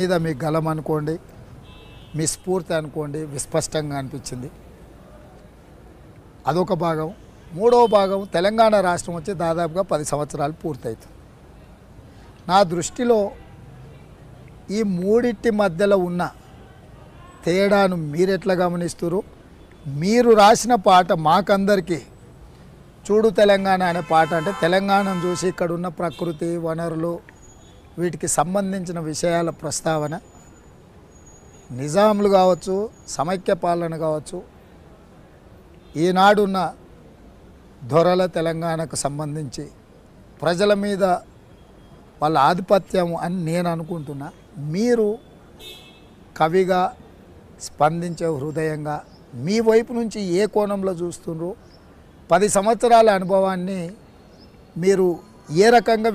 మీద మీ గలం అనుకోండి, మీ స్ఫూర్తి అనుకోండి విస్పష్టంగా అనిపించింది. అదొక భాగం. మూడవ భాగం, తెలంగాణ రాష్ట్రం వచ్చి దాదాపుగా 10 సంవత్సరాలు పూర్తవుతుంది. నా దృష్టిలో ఈ మూడిటి మధ్యలో ఉన్న తేడాను మీరెట్లా గమనిస్తున్నారు? మీరు రాసిన పాట మాకందరికీ చూడు తెలంగాణ అనే పాట అంటే తెలంగాణను చూసి ఇక్కడ ఉన్న ప్రకృతి వనరులు వీటికి సంబంధించిన విషయాల ప్రస్తావన, నిజాములు కావచ్చు, సమైక్య పాలన కావచ్చు, ఈనాడున్న దొరల తెలంగాణకు సంబంధించి ప్రజల మీద వాళ్ళ ఆధిపత్యం అని నేను అనుకుంటున్నా. మీరు కవిగా స్పందించే హృదయంగా మీ వైపు నుంచి ఏ కోణంలో చూస్తున్నారు? 10 సంవత్సరాల అనుభవాన్ని మీరు ఏ రకంగా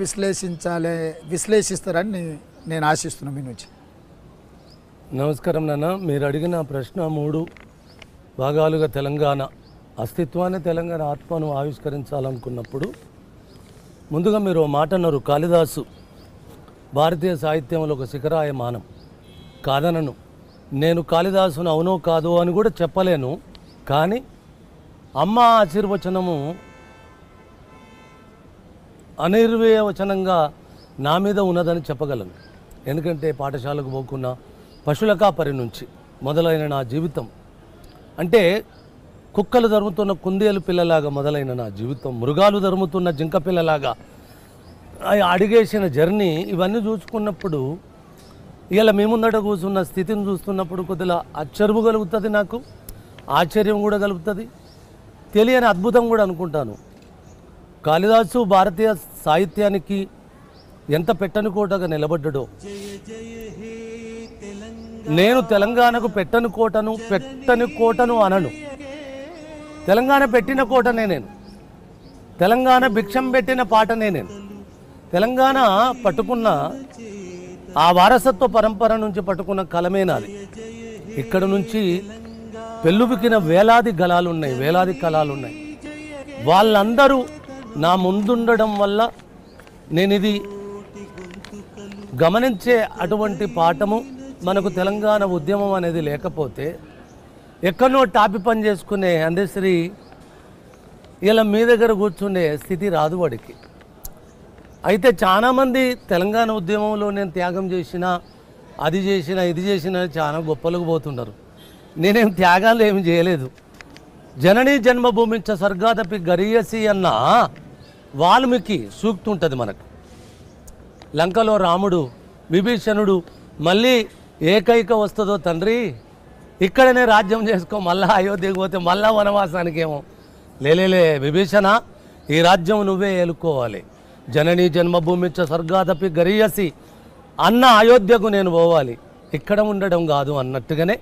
విశ్లేషిస్తారని నేను ఆశిస్తున్నాను మీ నుంచి. నమస్కారం నాన్న. మీరు అడిగిన ప్రశ్న 3 భాగాలుగా తెలంగాణ అస్తిత్వాన్ని, తెలంగాణ ఆత్మను ఆవిష్కరించాలనుకున్నప్పుడు ముందుగా మీరు మాట అన్నారు, కాళిదాసు భారతీయ సాహిత్యంలో ఒక శిఖరాయమానం. కాదనను, నేను కాళిదాసును అవునో కాదో అని కూడా చెప్పలేను. కానీ అమ్మ ఆశీర్వచనము అనిర్వచనంగా నా మీద ఉన్నదని చెప్పగలను. ఎందుకంటే పాఠశాలకు పోకున్న పశువుల కాపరి నుంచి మొదలైన నా జీవితం, అంటే కుక్కలు ధరుముతున్న కుందేలు పిల్లలాగా మొదలైన నా జీవితం, మృగాలు ధరుముతున్న జింక పిల్లలాగా అడిగేసిన జర్నీ, ఇవన్నీ చూసుకున్నప్పుడు ఇలా మీ ముందట కూర్చున్న స్థితిని చూస్తున్నప్పుడు కొద్దిగా ఆశ్చర్యం కలుగుతుంది, నాకు ఆశ్చర్యం కూడా కలుగుతుంది, తెలియని అద్భుతం కూడా అనుకుంటాను. కాళిదాసు భారతీయ సాహిత్యానికి ఎంత పెట్టని కోటగా నిలబడ్డాడో, నేను తెలంగాణకు పెట్టని కోటను అనను. తెలంగాణ పెట్టిన కోటనే నేను. తెలంగాణ భిక్షం పెట్టిన పాటనే నేను. తెలంగాణ పట్టుకున్న ఆ వారసత్వ పరంపర నుంచి పట్టుకున్న కలమే నాది. ఇక్కడ నుంచి పెళ్ళుబికిన వేలాది గలాలున్నాయి, వేలాది కళాలున్నాయి. వాళ్ళందరూ నా ముందుండడం వల్ల నేను ఇది గమనించే అటువంటి పాఠము. మనకు తెలంగాణ ఉద్యమం అనేది లేకపోతే ఎక్కడో టాపి పని చేసుకునే అందశ్రీ ఇలా మీ దగ్గర కూర్చునే స్థితి రాదు వాడికి. అయితే చాలామంది తెలంగాణ ఉద్యమంలో నేను త్యాగం చేసిన, అది చేసిన, ఇది చేసిన చాలా గొప్పలకు పోతున్నారు. నేనేం త్యాగాలు ఏమి చేయలేదు. జననీ జన్మభూమించ స్వర్గాదపి గరీయసి అన్న వాల్మీకి సూక్తి ఉంటుంది మనకు. లంకలో రాముడు విభీషణుడు మళ్ళీ ఏకైక వస్తుందో తండ్రి ఇక్కడనే రాజ్యం చేసుకో, మళ్ళా అయోధ్యకు పోతే మళ్ళా వనవాసానికేమో. లేలే విభీషణ, ఈ రాజ్యం నువ్వే ఏలుకోవాలి. జననీ జన్మభూమించ స్వర్గాదపి గరీయసి అన్న అయోధ్యకు నేను పోవాలి, ఇక్కడ ఉండడం కాదు అన్నట్టుగానే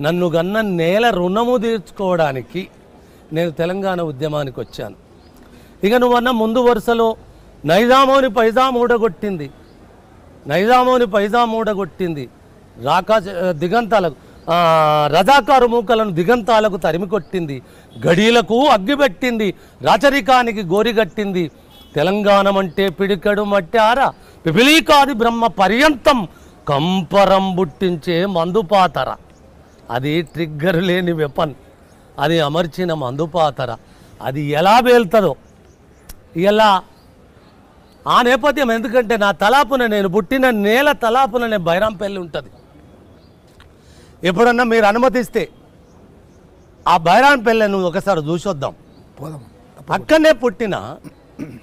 నన్ను గన్న నేల రుణము తీర్చుకోవడానికి నేను తెలంగాణ ఉద్యమానికి వచ్చాను. ఇక నువ్వన్న ముందు వరుసలో నైజామోని పైజాం ఊడగొట్టింది దిగంతాలకు రజాకారు మూకలను దిగంతాలకు తరిమి కొట్టింది, గడీలకు అగ్గిపెట్టింది, రాచరికానికి గోరిగట్టింది. తెలంగాణమంటే పిడికడు మట్టార పిపిలీకాది బ్రహ్మ పర్యంతం కంపరం బుట్టించే మందుపాతర. అది ట్రిగ్గర్ లేని వెపన్, అది అమర్చిన మందుపాతర. అది ఎలా పేలుతుందో ఎలా ఆ నేపథ్యం. ఎందుకంటే నా తలాపున, నేను పుట్టిన నేల తలాపుననే బైరాంపల్లి ఉంటుంది. ఎప్పుడన్నా మీరు అనుమతిస్తే ఆ బైరాంపల్లిని ఒకసారి చూసొద్దాం. అక్కడనే పుట్టిన,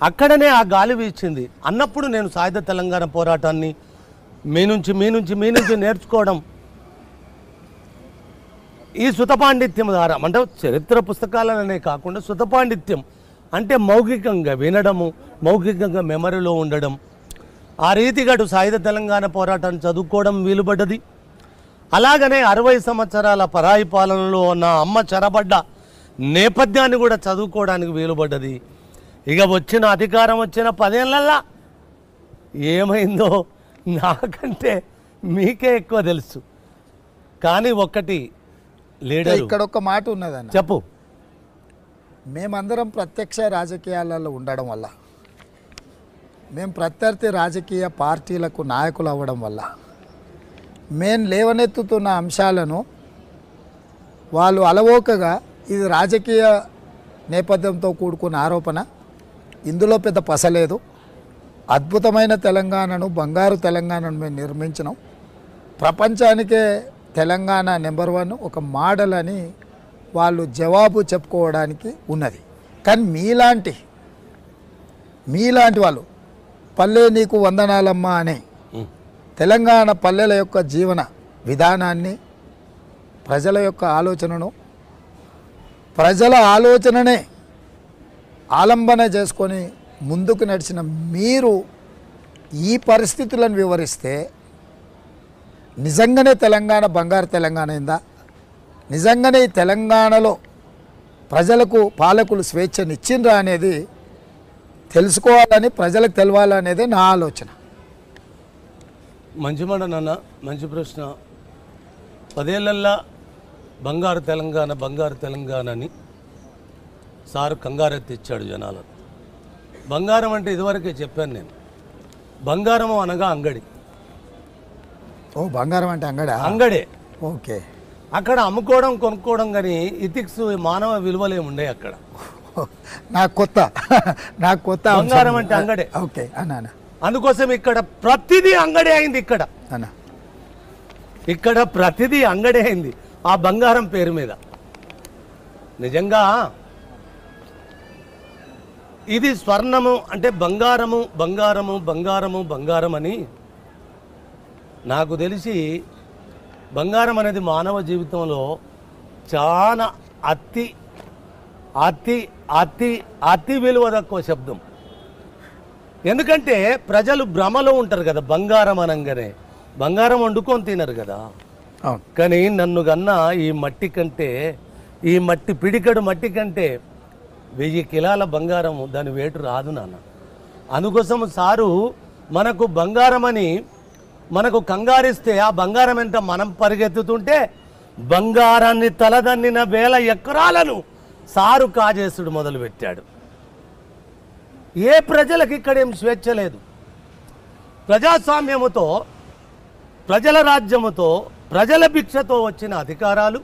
అక్కడనే ఆ గాలి వీచింది అన్నప్పుడు నేను సాయుధ తెలంగాణ పోరాటాన్ని మీ నుంచి నేర్చుకోవడం ఈ సుతపాండిత్యం ద్వారా, అంటే చరిత్ర పుస్తకాలనే కాకుండా సుతపాండిత్యం అంటే మౌఖికంగా వినడము, మౌఖికంగా మెమరీలో ఉండడం. ఆ రీతిగా సాయుధ తెలంగాణ పోరాటాన్ని చదువుకోవడం వీలుపడ్డది. అలాగనే 60 సంవత్సరాల పరాయి పాలనలో ఉన్న అమ్మ చెరబడ్డ నేపథ్యాన్ని కూడా చదువుకోవడానికి వీలుపడ్డది. ఇక అధికారం వచ్చిన 10 ఏళ్ళల్లా ఏమైందో నాకంటే మీకే ఎక్కువ తెలుసు. కానీ ఒక్కటి లీడర్, ఇక్కడ ఒక మాట ఉన్నదన్న, చెప్పు. మేమందరం ప్రత్యక్ష రాజకీయాలలో ఉండడం వల్ల, మేము ప్రత్యర్థి రాజకీయ పార్టీలకు నాయకులు అవ్వడం వల్ల మేము లేవనెత్తుతున్న అంశాలను వాళ్ళు అలవోకగా ఇది రాజకీయ నేపథ్యంతో కూడుకున్న ఆరోపణ, ఇందులో పెద్ద పసలేదు, అద్భుతమైన తెలంగాణను, బంగారు తెలంగాణను మేము నిర్మించినాం, ప్రపంచానికే తెలంగాణ నెంబర్ 1 ఒక మోడల్ అని వాళ్ళు జవాబు చెప్పుకోవడానికి ఉన్నది. కానీ మీలాంటి వాళ్ళు పల్లె నీకు వందనాలమ్మ అనే తెలంగాణ పల్లెల యొక్క జీవన విధానాన్ని, ప్రజల యొక్క ఆలోచనను, ప్రజల ఆలోచననే ఆలంబన చేసుకొని ముందుకు నడిచిన మీరు ఈ పరిస్థితులను వివరిస్తే నిజంగానే తెలంగాణ బంగారు తెలంగాణ అయిందా? నిజంగానే ఈ తెలంగాణలో ప్రజలకు పాలకులు స్వేచ్ఛనిచ్చిండ్రా అనేది తెలుసుకోవాలని, ప్రజలకు తెలవాలనేదే నా ఆలోచన. మంచి మాట నాన్న, మంచి ప్రశ్న. 10 ఏళ్ళల్లా బంగారు తెలంగాణ అని సారు కంగారెత్తిచ్చాడు జనాలను. బంగారం అంటే ఇదివరకే చెప్పాను నేను, బంగారం అనగా అంగడి. ఓ బంగారం అంటే అంగడే. ఓకే. అక్కడ అమ్ముకోవడం కొనుక్కోవడం కానీ ఇథిక్స్ మానవ విలువలు ఏమి ఉండే అక్కడ. నాకు కొత్త బంగారం అంటే అంగడే. ఓకే అన్న. అందుకోసం ఇక్కడ ప్రతిదీ అంగడే అయింది. ఇక్కడ ప్రతిదీ అంగడే అయింది ఆ బంగారం పేరు మీద. నిజంగా ఇది స్వర్ణము అంటే బంగారం అని నాకు తెలిసి బంగారం అనేది మానవ జీవితంలో చాలా అతి అతి అతి అతి విలువ తక్కువ శబ్దం. ఎందుకంటే ప్రజలు భ్రమలో ఉంటారు కదా, బంగారం అనగానే బంగారం వండుకొని తినరు కదా. కానీ నన్ను కన్నా ఈ మట్టి పిడికడు మట్టి కంటే 1000 కిలోల బంగారం దాని వేటు రాదు నాన్న. అందుకోసం సారు మనకు బంగారం అని మనకు కంగారిస్తే ఆ బంగారం ఎంత మనం పరిగెత్తుతుంటే బంగారాన్ని తలదన్నిన 1000 ఎకరాలను సారు కాజేసుడు మొదలుపెట్టాడు. ఏ ప్రజలకు ఇక్కడేం స్వేచ్ఛ లేదు. ప్రజాస్వామ్యముతో, ప్రజల రాజ్యముతో, ప్రజల భిక్షతో వచ్చిన అధికారాలు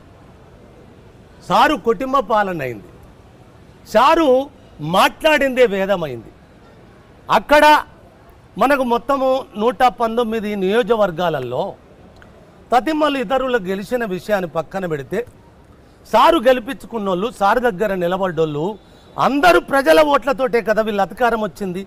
సారు కుటుంబ పాలన అయింది. సారు మాట్లాడిందే వేదమైంది. అక్కడ మనకు మొత్తము 119 నియోజకవర్గాలలో తతిమ్మలు ఇతరులకు గెలిచిన విషయాన్ని పక్కన పెడితే సారు గెలిపించుకున్నోళ్ళు, సారు దగ్గర నిలబడ్డోళ్ళు అందరూ ప్రజల ఓట్లతోటే కదా వీళ్ళ అధికారం వచ్చింది.